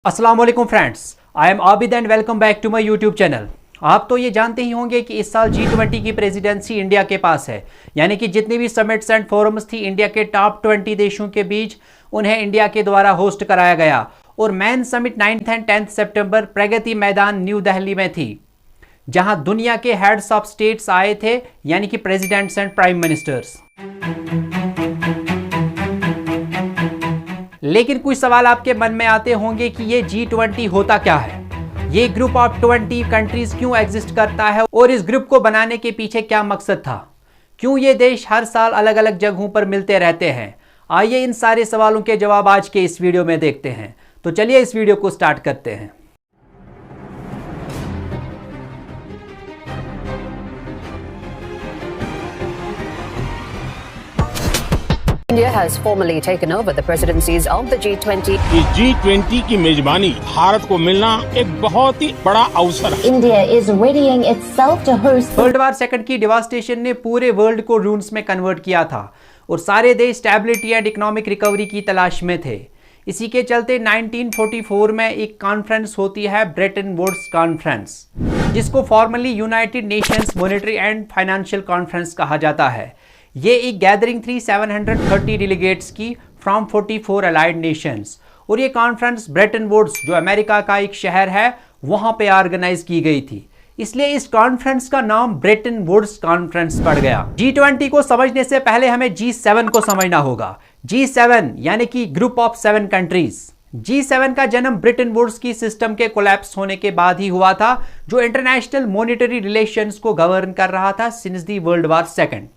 अस्सलाम वालेकुम friends, I am Abid and welcome back to my YouTube channel. आप तो ये जानते ही होंगे कि इस साल G20 की प्रेसिडेंसी इंडिया के पास है, यानी कि जितनी भी समिट्स एंड फोरम्स थी इंडिया के टॉप 20 देशों के बीच, उन्हें इंडिया के द्वारा होस्ट कराया गया। और main summit 9 and 10 September Pragati Maidan new Delhi में थी, जहां दुनिया के हेड्स ऑफ स्टेट्स आए थे, यानी कि प्रेसिडेंट्स एंड प्राइम मिनिस्टर्स। लेकिन कुछ सवाल आपके मन में आते होंगे कि ये G20 होता क्या है, ये ग्रुप ऑफ 20 कंट्रीज क्यों एग्जिस्ट करता है और इस ग्रुप को बनाने के पीछे क्या मकसद था, क्यों ये देश हर साल अलग अलग जगहों पर मिलते रहते हैं। आइए इन सारे सवालों के जवाब आज के इस वीडियो में देखते हैं। तो चलिए इस वीडियो को स्टार्ट करते हैं। India has formally taken over the presidencies of the G20. इस G20 की मेजबानी भारत को मिलना एक बहुत ही बड़ा अवसर है। India is readying itself to host world war second की डिवास्टेशन ने पूरे वर्ल्ड को रून्स में कन्वर्ट किया था और सारे देश स्टेबिलिटी एंड इकोनॉमिक रिकवरी की तलाश में थे। इसी के चलते 1944 में एक कॉन्फ्रेंस होती है, ब्रेटन वुड्स कॉन्फ्रेंस, जिसको formally United Nations monetary and financial conference कहा जाता है। ये एक गैदरिंग थी 730 डेलीगेट्स की फ्रॉम 44 अलाइड नेशंस, और ये कॉन्फ्रेंस ब्रेटन वुड्स, जो अमेरिका का एक शहर है, वहां पे ऑर्गेनाइज की गई थी। इसलिए इस कॉन्फ्रेंस का नाम ब्रेटन वुड्स कॉन्फ्रेंस पड़ गया। G20 को समझने से पहले हमें G7 को समझना होगा। G7 यानी कि ग्रुप ऑफ 7 कंट्रीज। G7 का जन्म ब्रेटन वुड्स की सिस्टम के कोलैप्स होने के बाद ही हुआ था, जो इंटरनेशनल मॉनेटरी रिलेशंस को गवर्न कर रहा था since the world war second.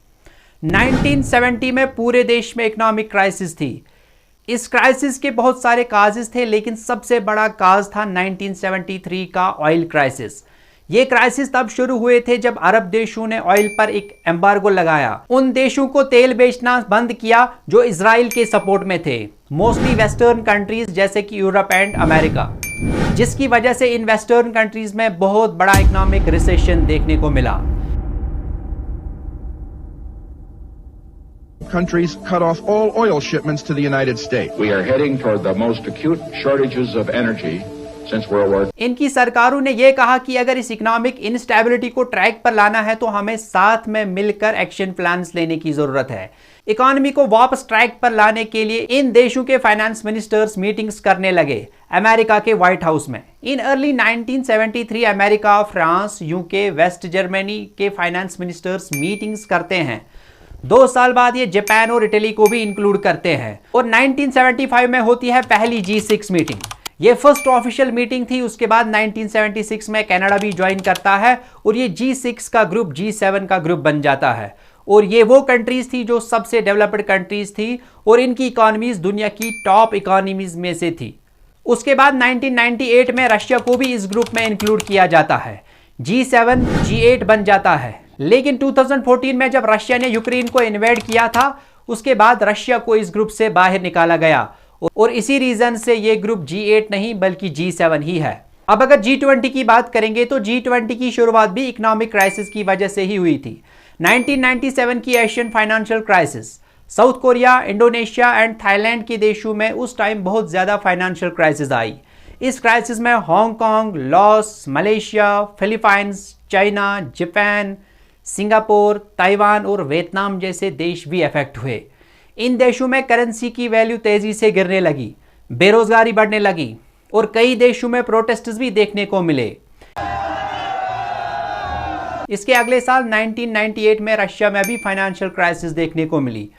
1970 में पूरे देश में इकोनॉमिक क्राइसिस थी। इस क्राइसिस के बहुत सारे काजेस थे, लेकिन सबसे बड़ा काज था 1973 का ऑयल क्राइसिस। ये क्राइसिस तब शुरू हुए थे जब अरब देशों ने ऑयल पर एक एम्बार्गो लगाया। उन देशों को तेल बेचना बंद किया जो इजराइल के सपोर्ट में थे, मोस्टली वेस्टर्न कंट्रीज जैसे कि यूरोप एंड अमेरिका, जिसकी वजह से इन वेस्टर्न कंट्रीज में बहुत बड़ा इकोनॉमिक रिसेशन देखने को मिला। Countries cut off all oil shipments to the United States. We are heading toward the most acute shortages of energy since World War II. इनकी सरकारों ने यह कहा कि अगर इस इकोनॉमिक इनस्टेबिलिटी को ट्रैक पर लाना है तो हमें साथ में मिलकर एक्शन प्लान्स लेने की जरूरत है। इकोनॉमी को वापस ट्रैक पर लाने के लिए इन देशों के फाइनेंस मिनिस्टर्स मीटिंग्स करने लगे अमेरिका के व्हाइट हाउस में। In early 1973 America, France, UK, West Germany के फाइनेंस मिनिस्टर्स मीटिंग्स करते हैं। 2 साल बाद ये जापान और इटली को भी इंक्लूड करते हैं, और 1975 में होती है पहली G6 मीटिंग। ये फर्स्ट ऑफिशियल मीटिंग थी। उसके बाद 1976 में कनाडा भी ज्वाइन करता है और ये G6 का ग्रुप G7 का ग्रुप बन जाता है। और ये वो कंट्रीज थी जो सबसे डेवलप्ड कंट्रीज थी और इनकी इकोनॉमीज दुनिया की टॉप इकोनॉमीज में से थी। उसके बाद 1998 में रशिया को भी इस ग्रुप में इंक्लूड किया जाता है। G7 G8 बन जाता है। लेकिन 2014 में जब रशिया ने यूक्रेन को इन्वेड किया था, उसके बाद रशिया को इस ग्रुप से बाहर निकाला गया और इसी रीजन से ये ग्रुप G8 नहीं बल्कि G7 ही है। अब अगर G20 की बात करेंगे तो G20 की शुरुआत भी इकोनॉमिक क्राइसिस की वजह से ही हुई थी। 1997 की Asian financial crisis, south Korea, Indonesia and Thailand के देशों में उस टाइम बहुत ज्यादा फाइनेंशियल क्राइसिस आई। इस क्राइसिस में Hong Kong, Laos, Malaysia, Philippines, China, Japan, Singapore, Taiwan और वियतनाम जैसे देश भी अफेक्ट हुए। इन देशों में करेंसी की वैल्यू तेजी से गिरने लगी, बेरोजगारी बढ़ने लगी और कई देशों में प्रोटेस्ट्स भी देखने को मिले। इसके अगले साल 1998 में रशिया में भी फाइनेंशियल क्राइसिस देखने को मिली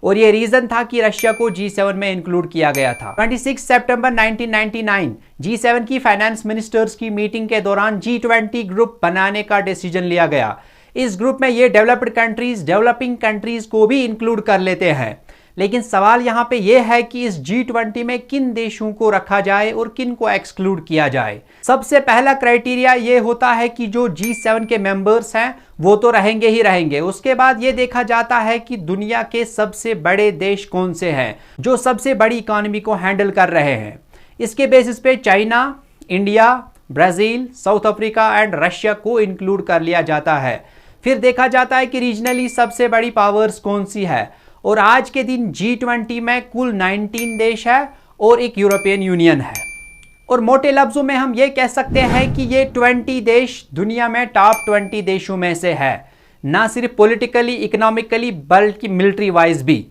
और ये रीजन था कि रशिया को G7 में इंक्लूड किया गया था। 26 सितंबर 1999 G7 की फाइनेंस मिनिस्टर्स की मीटिंग के दौरान G20 ग्रुप बनाने का डिसीजन लिया गया। इस ग्रुप में ये डेवलप्ड कंट्रीज, डेवलपिंग कंट्रीज को भी इंक्लूड कर लेते हैं। लेकिन सवाल यहाँ पे ये है कि इस G20 में किन देशों को रखा जाए और किन को एक्सक्लूड किया जाए। सबसे पहला क्राइटेरिया ये होता है कि जो G7 के मेंबर्स हैं वो तो रहेंगे ही रहेंगे। उसके बाद ये देखा जाता है कि दुनिया के सबसे बड़े देश कौन से हैं जो सबसे बड़ी इकोनॉमी को हैंडल कर रहे हैं। इसके बेसिस पे China, India, Brazil, south Africa and Russia को इंक्लूड कर लिया जाता है। फिर देखा जाता है कि रीजनली सबसे बड़ी पावर्स कौन सी है, और आज के दिन G20 में कुल 19 देश है और एक यूरोपियन यूनियन है। और मोटे लफ्जों में हम ये कह सकते हैं कि ये 20 देश दुनिया में टॉप 20 देशों में से है, ना सिर्फ पॉलिटिकली, इकोनॉमिकली, बल्कि मिलिट्री वाइज भी।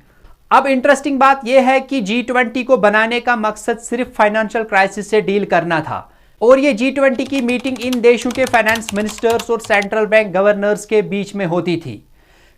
अब इंटरेस्टिंग बात यह है कि G20 को बनाने का मकसद सिर्फ फाइनेंशियल क्राइसिस से डील करना था, और ये G20 की मीटिंग इन देशों के फाइनेंस मिनिस्टर्स और सेंट्रल बैंक गवर्नर्स के बीच में होती थी।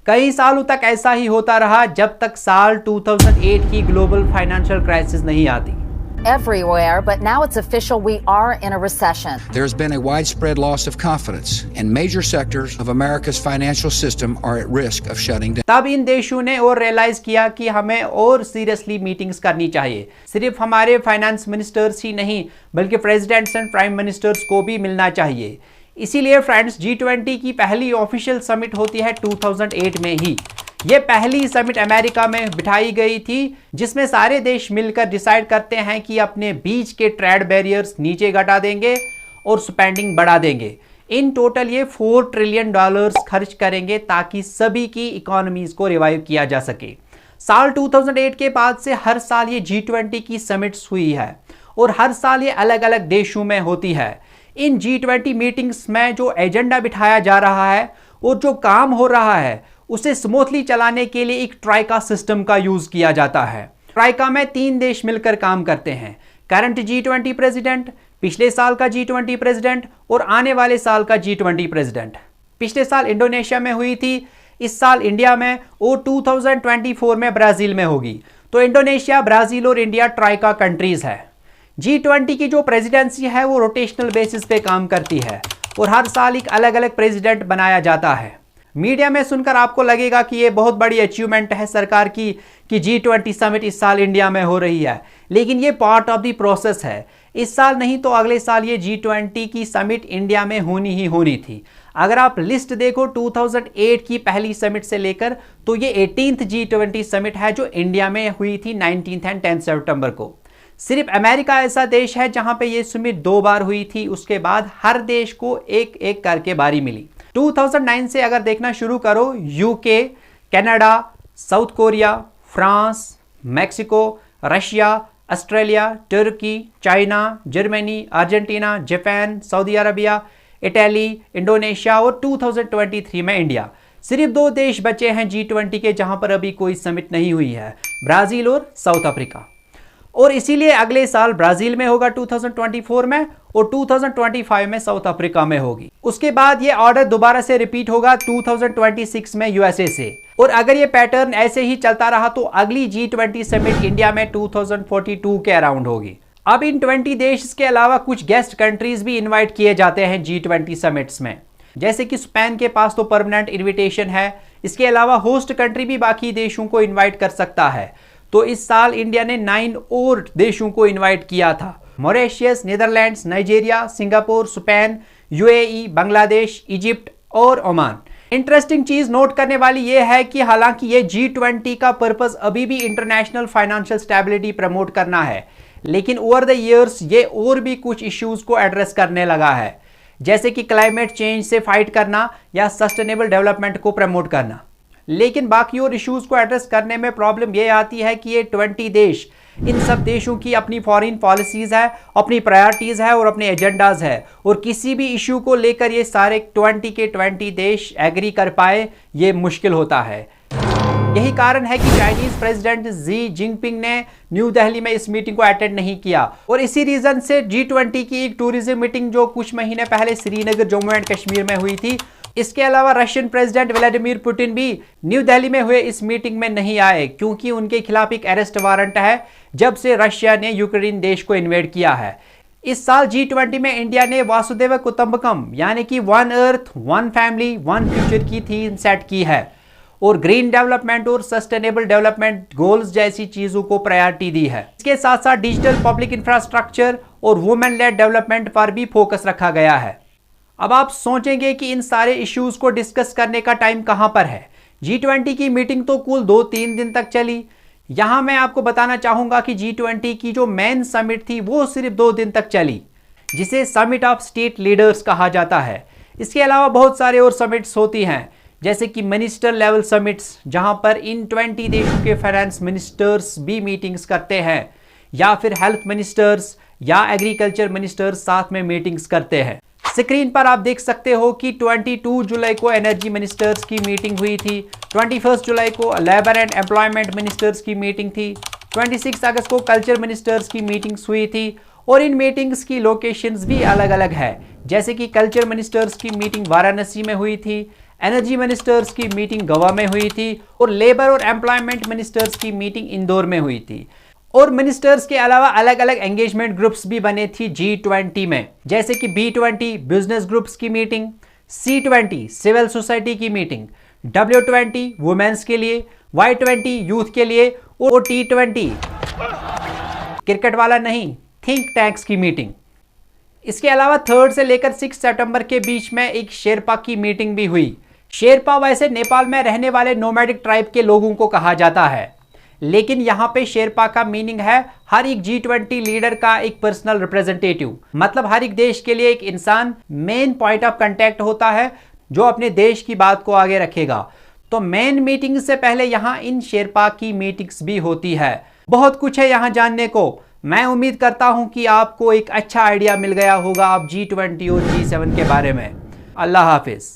कई सालों तक ऐसा ही होता रहा जब तक साल 2008 की ग्लोबल फाइनेंशियल क्राइसिस नहीं आती। Everywhere, but now it's official, we are in a recession. There's been a widespread loss of confidence, and major sectors of America's financial system are at risk of shutting down. तब इन देशों ने और realise किया कि हमें और seriously meetings करनी चाहिए। सिर्फ हमारे फाइनेंस मिनिस्टर्स ही नहीं, बल्कि प्रेसिडेंट्स एंड प्राइम मिनिस्टर्स को भी मिलना चाहिए। इसीलिए फ्रेंड्स, G20 की पहली ऑफिशियल समिट होती है 2008 में ही। ये पहली समिट अमेरिका में बिठाई गई थी, जिसमें सारे देश मिलकर डिसाइड करते हैं कि अपने बीच के ट्रेड बैरियर्स नीचे घटा देंगे और स्पेंडिंग बढ़ा देंगे। इन टोटल ये $4 ट्रिलियन खर्च करेंगे ताकि सभी की इकोनॉमीज को रिवाइव किया जा सके। साल 2008 के बाद से हर साल ये G20 की समिट्स हुई है, और हर साल ये अलग अलग देशों में होती है। इन G20 मीटिंग्स में जो एजेंडा बिठाया जा रहा है और जो काम हो रहा है, उसे स्मूथली चलाने के लिए एक ट्राइका सिस्टम का यूज किया जाता है। ट्राइका में 3 देश मिलकर काम करते हैं, करंट G20 प्रेसिडेंट, पिछले साल का G20 प्रेसिडेंट और आने वाले साल का G20 प्रेसिडेंट। पिछले साल इंडोनेशिया में हुई थी, इस साल इंडिया में, और 2024 में ब्राजील में होगी। तो इंडोनेशिया, ब्राजील और इंडिया ट्राइका कंट्रीज है। G20 की जो प्रेसिडेंसी है वो रोटेशनल बेसिस पे काम करती है, और हर साल एक अलग अलग प्रेसिडेंट बनाया जाता है। मीडिया में सुनकर आपको लगेगा कि ये बहुत बड़ी अचीवमेंट है सरकार की कि G20 समिट इस साल इंडिया में हो रही है, लेकिन ये पार्ट ऑफ द प्रोसेस है। इस साल नहीं तो अगले साल ये G20 की समिट इंडिया में होनी ही होनी थी। अगर आप लिस्ट देखो 2008 की पहली समिट से लेकर, तो ये 18th G20 समिट है जो इंडिया में हुई थी 19 एंड 10 सितंबर को। सिर्फ अमेरिका ऐसा देश है जहां पे ये समिट 2 बार हुई थी, उसके बाद हर देश को एक एक करके बारी मिली। 2009 से अगर देखना शुरू करो, UK, Canada, South Korea, France, Mexico, Russia, Australia, तुर्की, China, Germany, Argentina, Japan, Saudi Arabia, Italy, Indonesia और 2023 में इंडिया। सिर्फ 2 देश बचे हैं G20 के जहां पर अभी कोई समिट नहीं हुई है, ब्राजील और साउथ अफ्रीका। और इसीलिए अगले साल ब्राजील में होगा 2024 में, और 2025 में साउथ अफ्रीका में होगी। उसके बाद ये ऑर्डर दोबारा से रिपीट होगा 2026 में यूएसए से। और अगर ये पैटर्न ऐसे ही चलता रहा तो अगली G20 समिट इंडिया में 2042 के अराउंड होगी। अब इन 20 देश के अलावा कुछ गेस्ट कंट्रीज भी इन्वाइट किए जाते हैं G20 समिट्स में, जैसे कि स्पेन के पास तो परमानेंट इन्विटेशन है। इसके अलावा होस्ट कंट्री भी बाकी देशों को इन्वाइट कर सकता है। तो इस साल इंडिया ने 9 और देशों को इन्वाइट किया था: Mauritius, Netherlands, Nigeria, Singapore, Spain, UAE, Bangladesh, Egypt और ओमान। इंटरेस्टिंग चीज नोट करने वाली यह है कि हालांकि ये G20 का पर्पस अभी भी इंटरनेशनल फाइनेंशियल स्टेबिलिटी प्रमोट करना है, लेकिन ओवर द इयर्स ये और भी कुछ इश्यूज को एड्रेस करने लगा है, जैसे कि क्लाइमेट चेंज से फाइट करना या सस्टेनेबल डेवलपमेंट को प्रमोट करना। लेकिन बाकी और इश्यूज को एड्रेस करने में प्रॉब्लम यह आती है कि ये 20 देश, इन सब देशों की अपनी फॉरेन पॉलिसीज है, अपनी प्रायोरिटीज है और अपने एजेंडाज है, और किसी भी इशू को लेकर ये सारे 20 के 20 देश एग्री कर पाए ये मुश्किल होता है। यही कारण है कि चाइनीज प्रेसिडेंट जी जिनपिंग ने न्यू दिल्ली में इस मीटिंग को अटेंड नहीं किया, और इसी रीजन से G20 की एक टूरिज्म मीटिंग जो कुछ महीने पहले श्रीनगर, जम्मू एंड कश्मीर में हुई थी। इसके अलावा रशियन प्रेसिडेंट व्लादिमीर पुतिन भी न्यू दिल्ली में हुए इस मीटिंग में नहीं आए, क्योंकि उनके खिलाफ एक अरेस्ट वारंट है जब से रशिया ने यूक्रेन देश को इन्वेड किया है। इस साल G20 में इंडिया ने वासुदेव कुटुंबकम यानी कि 1 अर्थ 1 फैमिली 1 फ्यूचर की थीम सेट की है, और ग्रीन डेवलपमेंट और सस्टेनेबल डेवलपमेंट गोल्स जैसी चीजों को प्रायोरिटी दी है। इसके साथ साथ डिजिटल पब्लिक इंफ्रास्ट्रक्चर और वुमेन लेड डेवलपमेंट पर भी फोकस रखा गया है। अब आप सोचेंगे कि इन सारे इश्यूज को डिस्कस करने का टाइम कहां पर है। G20 की मीटिंग तो कुल 2-3 दिन तक चली। यहां मैं आपको बताना चाहूंगा कि G20 की जो मेन समिट थी वो सिर्फ 2 दिन तक चली, जिसे समिट ऑफ स्टेट लीडर्स कहा जाता है। इसके अलावा बहुत सारे और समिट्स होती हैं, जैसे कि मिनिस्टर लेवल समिट्स, जहां पर इन 20 देशों के फाइनेंस मिनिस्टर्स भी मीटिंग्स करते हैं, या फिर हेल्थ मिनिस्टर्स, या एग्रीकल्चर मिनिस्टर्स साथ में मीटिंग्स करते हैं। स्क्रीन पर आप देख सकते हो कि 22 जुलाई को एनर्जी मिनिस्टर्स की मीटिंग हुई थी, 21 जुलाई को लेबर एंड एम्प्लॉयमेंट मिनिस्टर्स की मीटिंग थी, 26 अगस्त को कल्चर मिनिस्टर्स की मीटिंग्स हुई थी और इन मीटिंग्स की लोकेशंस भी अलग अलग है। जैसे कि कल्चर मिनिस्टर्स की मीटिंग वाराणसी में हुई थी, एनर्जी मिनिस्टर्स की मीटिंग गोवा में हुई थी और लेबर और एम्प्लॉयमेंट मिनिस्टर्स की मीटिंग इंदौर में हुई थी। और मिनिस्टर्स के अलावा अलग अलग एंगेजमेंट ग्रुप्स भी बने थी G20 में, जैसे कि B20 बिजनेस ग्रुप्स की मीटिंग, C20 सिविल सोसाइटी की मीटिंग, W20 वुमेन्स के लिए, Y20 यूथ के लिए और T20 क्रिकेट वाला नहीं, थिंक टैंक्स की मीटिंग। इसके अलावा 3 से लेकर 6 सितंबर के बीच में एक शेरपा की मीटिंग भी हुई। शेरपा वैसे नेपाल में रहने वाले नोमैडिक ट्राइब के लोगों को कहा जाता है, लेकिन यहाँ पे शेरपा का मीनिंग है हर एक G20 लीडर का एक पर्सनल रिप्रेजेंटेटिव। मतलब हर एक देश के लिए एक इंसान मेन पॉइंट ऑफ कांटेक्ट होता है जो अपने देश की बात को आगे रखेगा। तो मेन मीटिंग से पहले यहाँ इन शेरपा की मीटिंग्स भी होती है। बहुत कुछ है यहाँ जानने को। मैं उम्मीद करता हूं कि आपको एक अच्छा आइडिया मिल गया होगा अब G20 और G7 के बारे में। अल्लाह हाफिज।